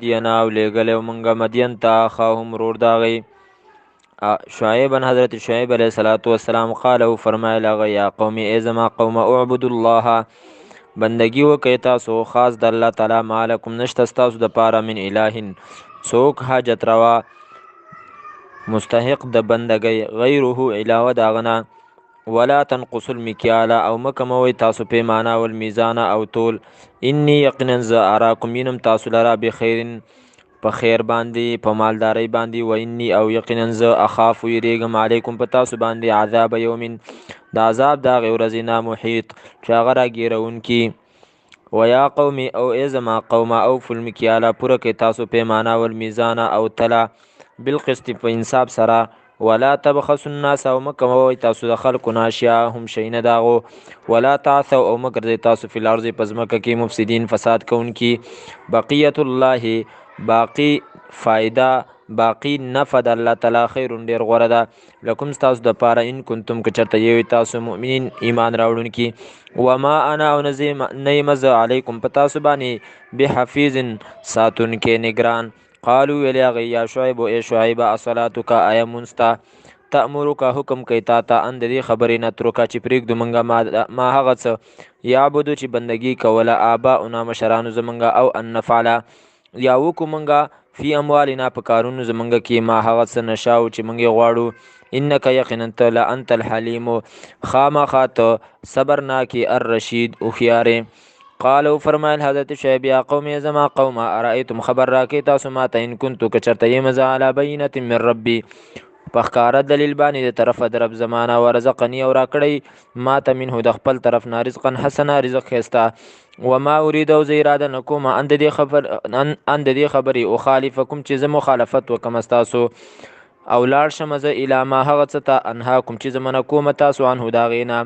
مدین او لېږلی مونږه مدین ته اخاهم ورور د هغې شعیبا حضرت شعیب علیه السلام قال او فرمایل هغه یا قوم ای زما قوم اعبدوا الله بندگی وکئ تاسو خاص د الله تعالی ما لکم نشته ستاسو دپاره من اله څوک حاجت روا مستحق د بندګۍ غیره علاوه د هغه نه ولا تنقصوا المکیال او مه کموئ تاسو پیمانه والمیزان او تول انی یقینا زه اراکم وینم تاسو لره بخیر په خیر باندې په مالدارۍ باندې و انی او یقینا زه اخاف ویریږم علیکم په تاسو باندې عذاب یوم د عذاب د هغې ورځې نه محیط چې هغه راګیرونکي و یا قوم او ای زما قومه اوفوا المکیاله پوره کړئ تاسو پیمانه والمیزان او تله بالقسط په انصاف سره ولا تبخسوا الناس او مه کموئ تاسو د خلکو نه اشیاءهم شیونه د هغو ولا تعثوا او مه ګرځئ تاسو فی الارض په ځمکه کې مفسدین فساد کوونکي بقیت الله باقی فایده باقی نفع د الله تعالی خیر ډیر غوره ده لکم ستاسو دپاره ان کنتم که چېرته یوئ تاسو مؤمنین ایمان راوړونکي وما انا او نه یم زه علیکم په تاسو باندې بحفیظ ساتونکی نګران قالو ویل هغې یا شعیب ای شعیبه اصلاتک آیا مونځ ته تأمرک حکم کوي تا ته ان د دې خبرې نترکه چې پرېږدو موږه ما هغه څه یعبدو چې بندګي کوله آباؤنا مشرانو زموږه او ان نفعله یا وکو منګه فی اموالنا په کارونو زمونږه کې ما هغه څه نشاو چې موږ یې غواړو انک یقینا ته لانت الحلیم خامخا ته صبرناکې الرشید هوښیارې قالو فرمایل حضرت شعیب یا قوم زما قومه ارایتم خبر راکې تاسو ما ته ان کنتو که چېرته یم زه علی بینة من ربي په ښکاره دلیل باندې د طرفه د رب زمانه ورزقني او راکړی ما ته منه د خپل طرف نه رزقا حسنا رزق ښایسته وما اريد او زه اراده نه کوم ان د دې خبرې اخالفکم چې زه مخالفت وکم ستاسو او لاړ شم زه الی ما هغه څه ته انهاکم چې زه منع کوم تاسو عنه د هغې نه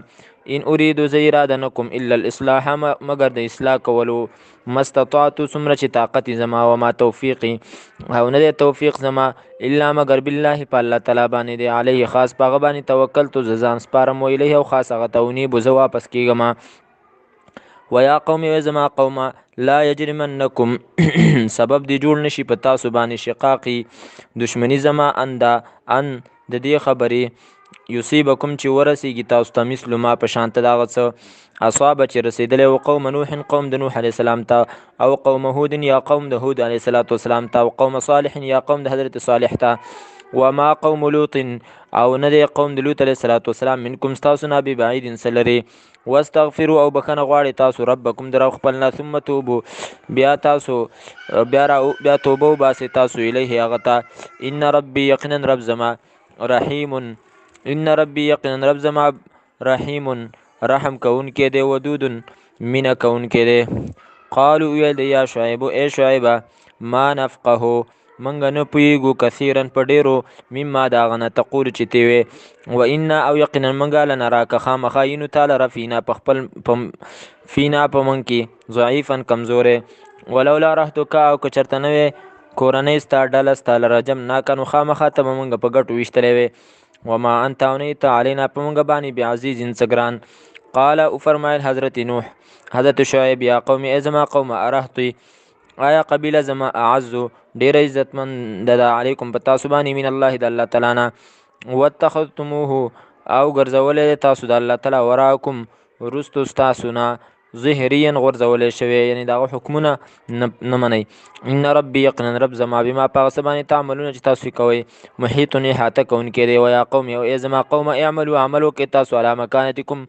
ان اريد زه اراده نه کوم الا الاصلاح مګر د اصلاح کولو ما استطعتو څومره چې طاقت زما وما توفیقي او نه دی توفیق زما الا مګر بالله په الله تعالی باندې دی علیه خاص په هغه باندې توکلتو زه ځان سپارم و الیه او خاص هغه ته ونیبو زه واپس کېږم ویا قوم ای زما قومه لا یجرمنکم سبب دی جوړ نشي په تاسو باندې شقاقي دشمنی زما ان د دې خبرې یصیبکم چې ورسیږي تاسو ته مثل ما په شانته د هغه څه اصابه چې رسېدلی و قوم نوح قوم د نوح علیه السلام ته او قوم هود یا قوم د هود علیه السلام ته او قوم صالح یا قوم د حضرت صالح ته وما قوم لوط او نه دی قوم د لوط علیه السلام منکم ستاسو نه ببعید څه لرې واستغفروا او بخښنه غواړئ تاسو ربکم د رب خپل نه ثم توبو بیا توبه وباسئ تاسو الیه هغه ته ان ربي یقینا رب زما رحیم ان ربی یقینا رب زما رحیم رحم کوونکی دی ودود مینه کوونکی دی قالو ویل دی یا شعیب ای شعیبه ما نفقهو منګه نه پوهیږو کثیرا په ډیرو مما د هغه نه تقول چې تی وې و انا او یقینا منګه لنراکه خامخا ینو تا لره فینا په موږ کې ضعیفا کمزوری ولولا رهتک او که چېرته نه وې کورنۍ ستا ډله ستا لره جمناکه نو خامخا ته به موږ په ګټو ویشتلی وې وما انت اونیت علینا په موږ باندې بعزیز څه ګران قال او فرمایل حضرت نوح حضرت شعیب یا قوم ای زما قوم ارهطی آیا قبیله زما اعزو ډیر عزتمند ده علیکم په تاسو باندې من الله د الله تعالی نه واتخذتموه او ګرځولی تاسو د الله تعالی وراکم وروستو ستاسو نه ظهریا غورځولی شوی یعنی دغه حکمونه نه منئ ان ربي یقینا رب زما بما په هغه څه باندې تعملونه چې تاسو کوئ محیط احاطه کوونکی دی ویا قوم او ای زما قوم اعملوا عمل وکړئ تاسو علی مکانتکم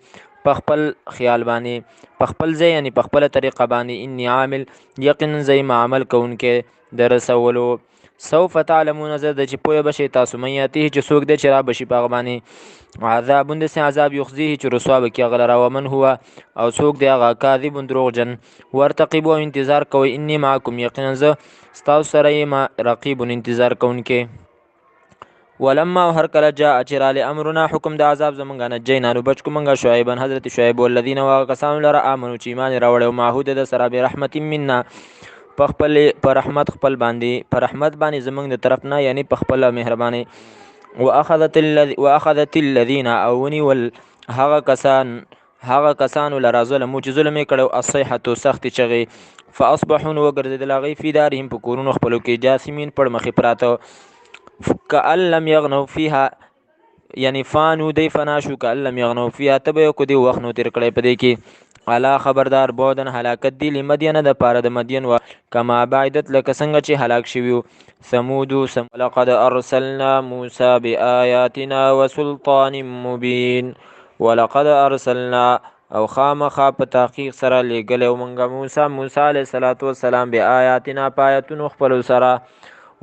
په خپل خیال باندې په خپل ځای یعنی په خپله طریقه باندې انی عامل یقینا زه یم عمل کوونکی د رسولو سوف تعلمون زه د چې پوهه بشئ تاسو من یاتیه چې څوک دی چې را بشي په هغه باندې عذاب داسې عذاب یخزیه چې رسوا به کړي هغه لره ومن هو او څوک دی هغه کاذب دروغجن ورتقبو او انتظار کوئ انی معکم یقینا زه ستاسو سره یم رقیب انتظار کوونکی ولما هر کله جاء چې رالی امرنا حکم د عذاب زمونږه نجینا نو بچ کو مونږه شعیبا حضرت شعیب والذین واغه کسانو لره آمنو چې ایمان راوړی او معهود د سره برحمت منا په رحمت خپل باندې په رحمت باندې زمونږ د طرف نه یعنی په خپل مهرباني واخذت الذين اوني هغه کسانو لره ظلمو چې ظلم یې کړی الصیحة سختې چغې فاصبحوا وګرځېدل هغوی فی دارهم په کورونو خپلو کې جاثمین پړ مخې پراته کأن لم یغنوا فیها یعنی فانو دی فنا شو کأن لم یغنوا فیها ته به یو کو دی وخت نو تېر کړی په دې کې الا خبردار بودن هلاکت دی لمدین د پاره د مدین و کما بعدت لکه څنګه چې هلاک شوي ثمود ولقد ارسلنا موسی بآیاتنا وسلطان مبین ولقد ارسلنا او خامخا په تحقیق سره لېږلی موږ موسی علیه السلام بآیاتنا په آیتونو خپلو سره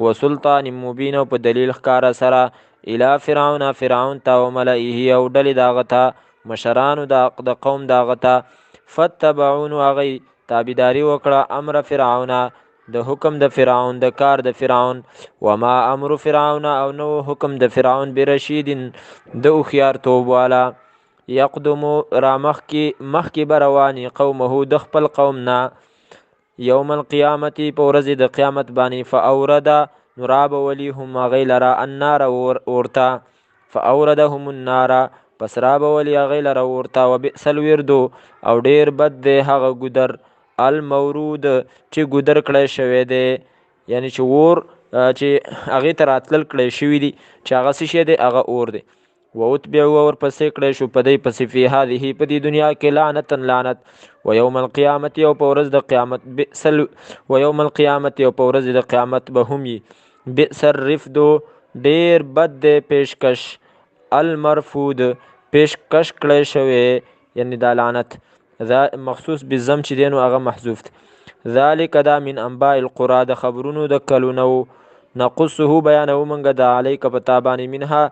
وسلطان مبین او په دلیل ښکاره سره الى فرعون ته وملئه او ډلې د هغه ته مشرانو د قوم د هغه ته فتبعون هغوی تابعداري وکړه امر فرعون د حکم د فرعون د کار د فرعون وما امر فرعون او نو حکم د فرعون برشید د هوښیارتوب والا یقدمو را مخکې به رواني قومه د خپل قوم نه یوم القیامت په ورځې د قیامت باندې فاورده نو رابولي هم هغوی لره النار اورته فاوردهم النار پس رابولي هغوی لره اورته وبئس الورد او ډیر بد دی هغه ګودر المورود چې ګودر کړی شوی دی یعنی چې اور چې هغې ته راتلل کړی شوي دي چې هغه څه شی دی هغه اور دی واتبعوا ورپسې کړی شو په دی پسې فی هذه په دې دنیا کې لعنتا لعنت ویوم القیامت او په ورځ د قیامت ویوم القیامت او په ورځ د قیامت به هم یي بئس الرفد ډیر بد دی پیشکش المرفود پیشکش کړی شوی یعنی دا لعنت مخصوص بالضم چې دی نو هغه محذوف دی ذلک دا من انباء القرى د خبرونو د کلونو نقصه بیانو موږ د علیک په تا باندې منها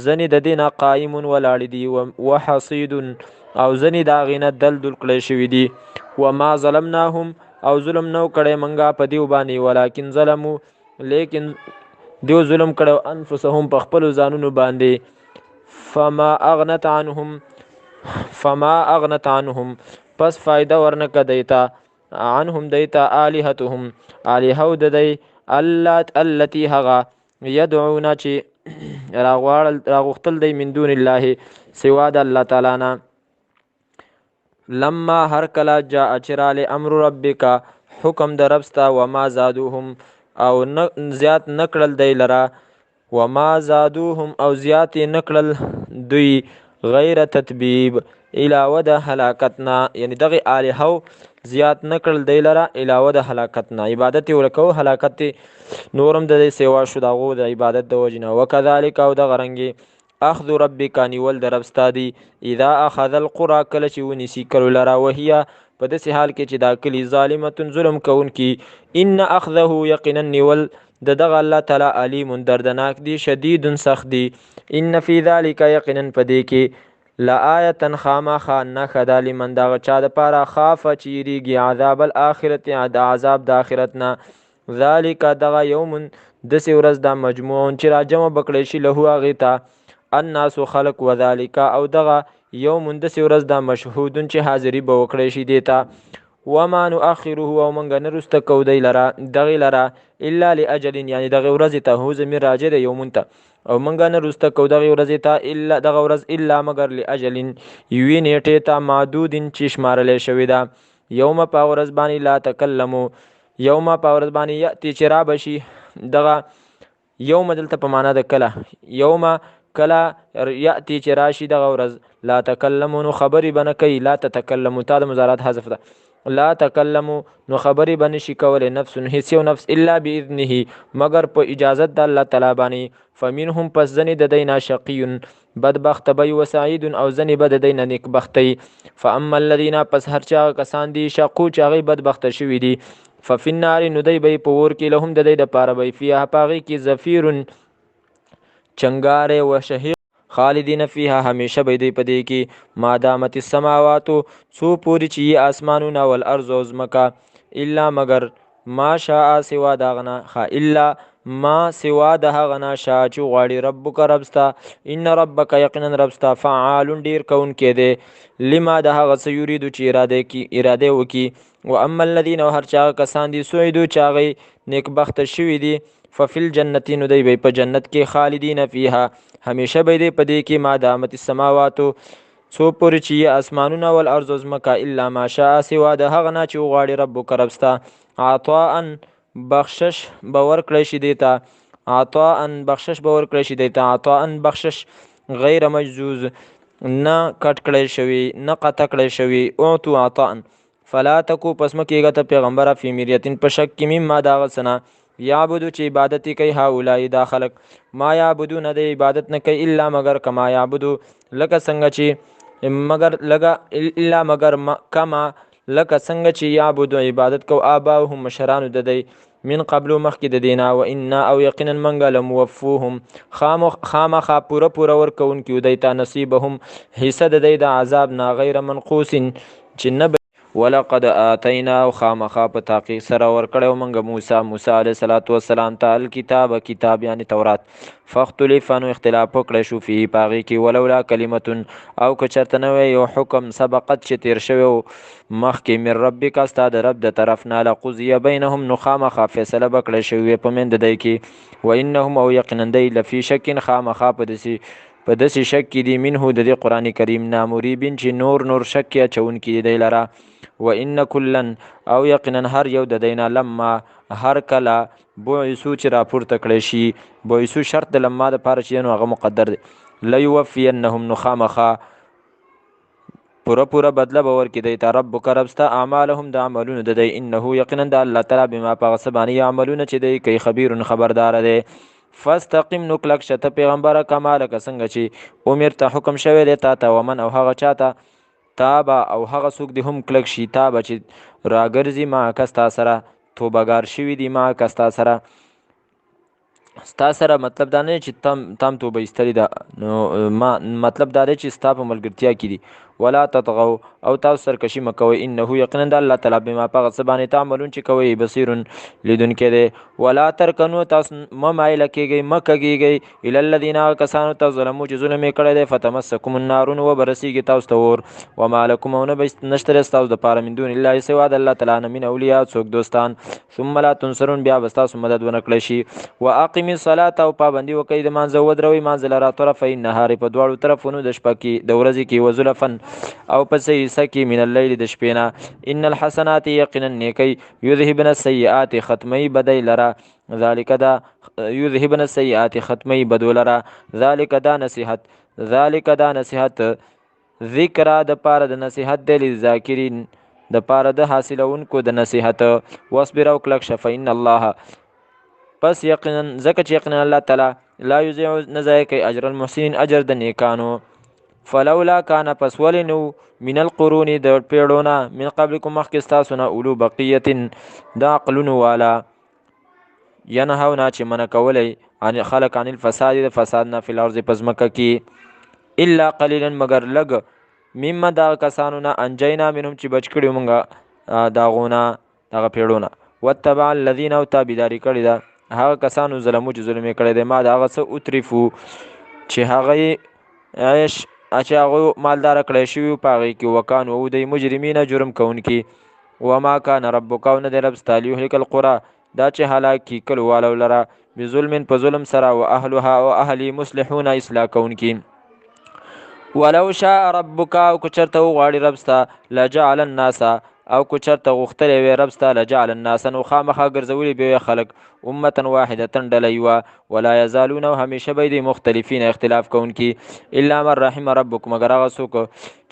ځنې د دې نه قایم ولاړې دي وحصید او ځنې د هغې نه دلدل کړی شوي دي وما ظلمناهم او ظلم نو کړی موږ په دیو باندې ولکن ظلمو لیکن دیو ظلم کړی انفسهم په خپلو ځانونو باندې فما اغنت عنهم پس فایده ورنکه دیتا عنهم دیتا آلهتهم آلهو د دی التي هغه یدعون چې راغوښتل دی من دون الله سوا د الله تعالی نه لما هر کله جاء چراله امر ربک حکم د ربستا وما زادوهم او زیات نکړل دی لرا وما زادوهم او زیات نکړل دوی غیر تطبیب علاوه د هلاکتنا یعنی دغه الهو زیات نکړل دی لرا علاوه د هلاکتنا عبادت ورکو هلاکت نورم د سیوا شو دغه د عبادت د وجنه وکذالک او د غرنګي اخذ ربک نیول د رب استادی اذا اخذ القرى کله چې ونیسی کړو لرا وهیا په داسې حال کې چې دا کلی ظالمه ظلم کوونکی ان اخذه یقینا نیول دغه الله تعالی علیم دردناک دی شدید سخت دی ان فی ذلک یقینا پدې کې لآیه خامخا نخدا لمن دغه چا د پاره خاف چیریږي عذاب الاخرت عذاب د اخرت نه ذالک دغه یوم دسې ورځ دا مجموعون چې راجمع بکړی شي له هغې ته الناس خلق وذالک او دغه یوم دسې ورځ دا مشهودون چې حاضري به وکړی شي دې ته وما نؤخره او موږ نه رسته کوو دی لره دغې لره الا لاجل یعنی دغې ورځې ته هو ضمیر راجع دی یومون ته او موږ نه رسته کوو دغې ورځې ته الا دغه ورځ الا مګر لاجل یوې نیټې ته معدود چې شمارلی شوې ده یوم په ورځ باندې لا تکلمو یوم په ورځ باندې یأتي چې را بشي دغه یوم دلته په معنا د کله یوم کله یأتي چې راشي دغه ورځ لا تکلمو نو خبرې به نه کوي لا تتکلمو تا د مضارعات حذف ده لا تکلمو نو خبرې به نشي کولی نفس هیڅ یو نفس الا باذنه مگر په اجازت د الله تعالی باندې فمنهم پس ځنې د دی نه شقي بدبخت بی و سعید او ځنې به د دی نه نیکبختی فاما الذین پس هر چا کسان دي شقو چې هغوی بدبخته شوي دي ففي النار نو دی به په اور کې لهم د دی دپاره به فیها په هغې کې زفیر چنګاری و شهیق خالدین فیها همیشه به دی په دې کې ما دامت السماواتو څو پورې چې یې آسمانونه والارض او ځمکه الا مگر ما شاء سوا د هغه نه الا ما سوا د هغه نه شاء چې غواړي ربک ربستا ان ربک یقینا ربستا فعال ډیر کوونکی دی لما د هغه څه یریدو چې اراده وکړي و اما الذین او هر چا کسان دي سعیدو چې هغوی نیکبخته شوي دي ففي الجنت نو دی به په جنت کې خالدین فیها همیشه به دی په دې کې ما دامت السماواتو څو پورې چې یې اسمانونه والارض ځمکه الا ما شاء سوا د هغه نه چې وغواړي ربک رب ستا عطاء بخشش به ورکړی شي دی ته عطاء بخشش به ورکړی شي دی ته عطاء بخشش غیر مجزوز نه کټ کړی شوي نه قطع کړی شوي اعطو عطاء فلا تکو پس مه کېږه ته پیغمبره فی مریتین په شک کې مما د هغه څه نه یعبدو چې عبادت یې کوي هؤلاء دا خلک ما یعبدون د عبادت نه کوي الا مگر کما یعبدو لکه څنګه چې کما لکه څنګه چې یعبدو عبادت کو آباهم مشرانو د دی من قبل مخکې د دینا و انا او یقینا منګه لموفوهم خامخا پوره ورکوونکي دوی ته نصیبهم حصه د دی د عذاب نه غیر منقوص چې نه ولقد آتینا او خامخا په تحقیق سره ورکړیو موږ موسی علیه السلام ته کتاب یعنی تورات فاختلف نو اختلاف وکړی شو فيه پاغي کې ولولا کلمتون او که چرته نه وی یو حکم سبقت چې تیر شوی مخکې من ربک ستا د رب د طرف نه لقضی بینهم نو خامخا فیصله بکړی شوی په منځ دی کې و انهم او یقینا دی لفی شک خامخا په داسې شک کې دی منه د دې قرآن کریم نه مریبین چې نور شک اچونکي دی لره و ان کلن او یقینا هر یو د دینا لما هر کله بعثو چې راپورته کړی شي بعثو شرط د لما د پاره چې نو هغه مقدر دی لیوفینهم نو خامخا پوره بدله به ورکړي دی ته ربک رب ستا اعمالهم د عملونو د دی انه یقینا د الله تعالی بما په هغه څه باندې یعملونه چې دی کوي خبیر خبردار دی فاستقم نو کلک شته پیغمبره کما لکه څنګه چې امرته حکم شوی دی تا ته ومن او هغه چاته تابا او هغه څوک دی هم کلک شي تابا چې راګرځي ما کستا سره توبهګار شوي دي ما کستا سره ستا سره مطلب دا نه چې تم توبه ایستلې ده نو ما مطلب دا دی چې ستا په ملګرتیا کې دي ولا تطغوا او تاسو سرکشي مه کوئ انه یقینا د الله تعالی بما په هغه څه باندې تعملون چې کوئ بصیر لیدونکی دی ولا ترکنو تاسو مه مایله کېږئ مه کږېږئ الی الذین هغه کسانو ته ظلمو چې ظلم یې کړی دی فتمسکم النار نو وبرسیږي تاسو ته اور وما لکم او نشته ستاسو دپاره من دون الله سوا د الله تعالی نه من اولیاء څوک دوستان ثم لا تنصرون بیا به ستاسو مدد ونه کړی شي واقم الصلاة او پابندي وکړئ د مانځه ودروئ مانځه لره طرفی النهار په دواړو طرفونو د شپه کې د ورځې کې وزلفن او پس حصہ کې من اللیل د شپې نه ان الحسنات یقینا نیکی یذهبن السیئات ختمی بدی لرا ذالک دا یذهبن السیئات ختمی بدو لرا ذالک دا نصیحت ذکر د پاره د نصیحت د ذاکرین د پاره د حاصلونکو د نصیحت واصبر او کلک شفین الله پس یقینا زکه چې یقینا الله تعالی لا یضيع نزای کوي اجر المحسنین اجر د نیکانو فلولا کان پس ولنو من القرون د پیړونه من قبلکم مخکې ستاسو نه اولو بقیة د عقلونو والا ینهونا چې منع کولی عن خلق عن الفساد د فساد نه فی الارض په ځمکه کې الا قلیلا مگر لږ مما دغه کسانو نه انجینا منهم چې بچ کړي مونږه دغونه دغه پیړونه واتبع الذین او تابعداري کړې ده هغه کسانو ظلمو چې ظلم یې کړی دی ما د هغه څه اترفو چې هغه عیش چې هغه مالدار کړی شوي په هغې کې وکانو او دی مجرمینه جرم کوونکي وما کان ربک او نه دی رب ستا لیهلک القرى دا چې هلاک کي کلیوالو لره بظلم په ظلم سره و اهلها او اهلی مصلحون اصلاح کوونکي ولو شاء ربک او که چېرته وغواړي رب ستا لجعل الناس او که چېرته غوښتلی وی رب ستا لجعل الناس نو خامخا ګرځولي به وی خلک امة واحدة ډله یوه ولا یزالون او همیشه به دی مختلفین اختلاف کوونکي الا من رحم ربک مگر هغه څوک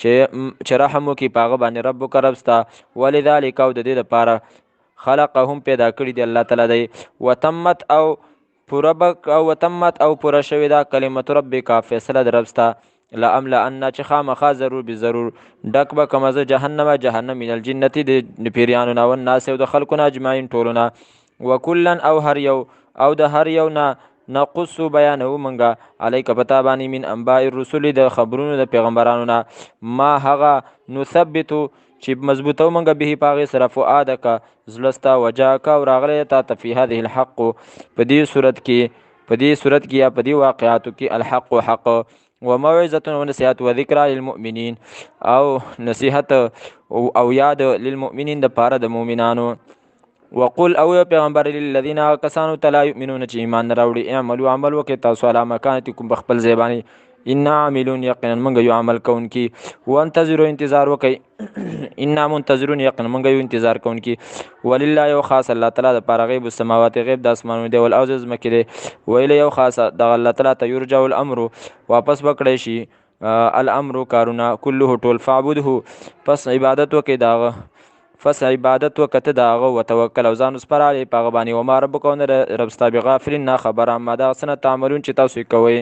چې رحم وکړي په هغه باندې ربک رب ستا ولذلک او د دې دپاره خلقهم پیدا کړي دی الله تعالی دی وتمت او پوره شوې ده کلمت ربک فیصله د رب ستا لاملا ان چې خامخا ضرور به ضرور ډک به کمه زه جهنم من الجنتی د پیریانو نه والناس او د خلکو نه اجمعین ټولونه وکلا او د هر یو نه نقص بیانو منګه علیک پتا باندې من انباء الرسل د خبرونو د پیغمبرانو نه ما هغه نثبتو چې مضبوطو منګه به پاغه سره فؤادک زلستا وجاک او راغله تا فی هذه الحق په دې صورت کې یا په دې واقعاتو کې الحق حق وموعظة ونصيحة وذكرى للمؤمنين او نصيحت او یاد للمؤمنين د پاره د مؤمنانو وقل او پیغمبر للذین کسانو لا یؤمنون چې ایمان نه راوړي اعملوا عمل وکړئ تاسو علی مکانتکم بخپل ځای باندې انا عاملون یقینا موږ یو عمل کوونکي وانتظروا انتظار وکړئ انا منتظرون یقینا موږ یو انتظار کوونکي ولله یو خاص الله تعالی د پاره غیب السماوات غیب د اسمانونو دی والارض ځمکې دی ویل یو خاص د الله تعالی ته یرجع الامر واپس وکړی شي الامر کارونه كله ټول فعبده پس عبادت وکړئ داغه فس عبادت وکته داغه وتوکل او ځان سپارلی پاغه باندې وما ربک او رب ستا بغافل نه خبره ما دا سنه تعملون چې تاسو کوئ